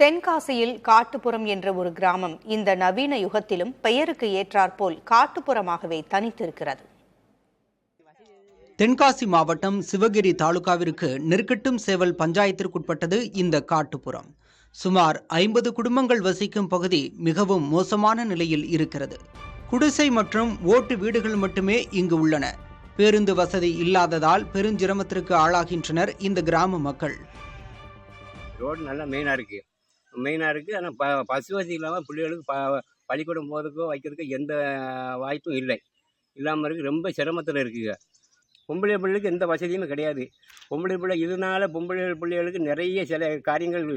தென்காசியில் காட்டுப்புறம் என்ற ஒரு கிராமம் இந்த நவீன யுகத்திலும் பெயருக்கு ஏற்றாற்போல் காட்டுப்புறமாகவே தனித்திருக்கிறது. தென்காசி மாவட்டம் சிவகிரி தாலுகாவிற்கு நெற்கட்டும் சேவல் பஞ்சாயத்திற்குட்பட்டது இந்த காட்டுப்புறம். சுமார் 50 குடும்பங்கள் வசிக்கும் பகுதி மிகவும் மோசமான நிலையில் இருக்கிறது. குடிசை மற்றும் ஓட்டு வீடுகள் மட்டுமே இங்கு உள்ளன. பேருந்து வசதி இல்லாததால் பெருஞ்சிரமத்திற்கு ஆளாகின்றனர் இந்த கிராம மக்கள். ரோடு நல்லா மெயினாக இருக்குது. ஆனால் பஸ் வசதி இல்லாமல் பிள்ளைகளுக்கு பள்ளிக்கூடம் போகிறதுக்கோ வைக்கிறதுக்கோ எந்த வாய்ப்பும் இல்லாமல் இருக்குது. ரொம்ப சிரமத்தில் இருக்குங்க. பொம்பளை பிள்ளைகளுக்கு எந்த வசதியுமே கிடையாது. பொம்பளை பிள்ளை இதனால பிள்ளைகளுக்கு நிறைய சில காரியங்கள்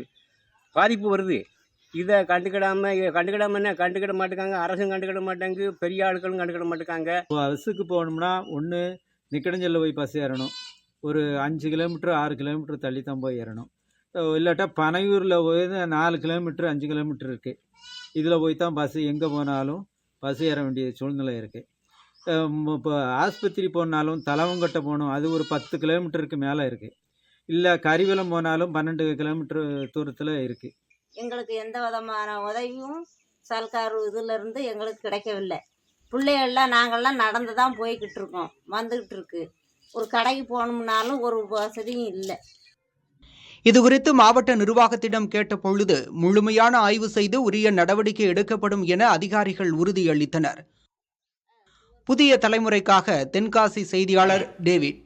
பாதிப்பு வருது. இதை கண்டுக்கிட மாட்டேங்காங்க. அரசும் கண்டுக்கிட மாட்டாங்க, பெரிய ஆட்களும் கண்டுக்கிட மாட்டேங்காங்க. பஸ்ஸுக்கு போகணும்னா ஒன்று நிக்கடஞ்சலில் போய் பஸ் ஏறணும். ஒரு 5 கிலோமீட்டர் 6 கிலோமீட்டர் தள்ளி தான் போய் ஏறணும். இல்லாட்டா பனையூரில் போய் 4 கிலோமீட்டர் 5 கிலோமீட்டர் இருக்குது. இதில் போய் தான் பஸ்ஸு எங்கே போனாலும் பஸ் ஏற வேண்டிய சூழ்நிலை இருக்குது. இப்போ ஆஸ்பத்திரி போனாலும் தலவங்கட்டை போகணும், அது ஒரு 10 கிலோமீட்டருக்கு மேலே இருக்குது. இல்லை கரிவலம் போனாலும் 12 கிலோமீட்டர் தூரத்தில் இருக்குது. எங்களுக்கு எந்த விதமான உதவியும் சர்க்கார் இதிலிருந்து எங்களுக்கு கிடைக்கவில்லை. பிள்ளைகள்லாம் நாங்கள்லாம் நடந்து தான் போய்கிட்டு இருக்கோம், வந்துக்கிட்டு இருக்கு. ஒரு கடைக்கு போகணும்னாலும் ஒரு வசதியும் இல்லை. இதுகுறித்து மாவட்ட நிர்வாகத்திடம் கேட்ட பொழுது முழுமையான ஆய்வு செய்து உரிய நடவடிக்கை எடுக்கப்படும் என அதிகாரிகள் உறுதியளித்தனர். புதிய தலைமுறைக்காக தென்காசி செய்தியாளர் டேவிட்.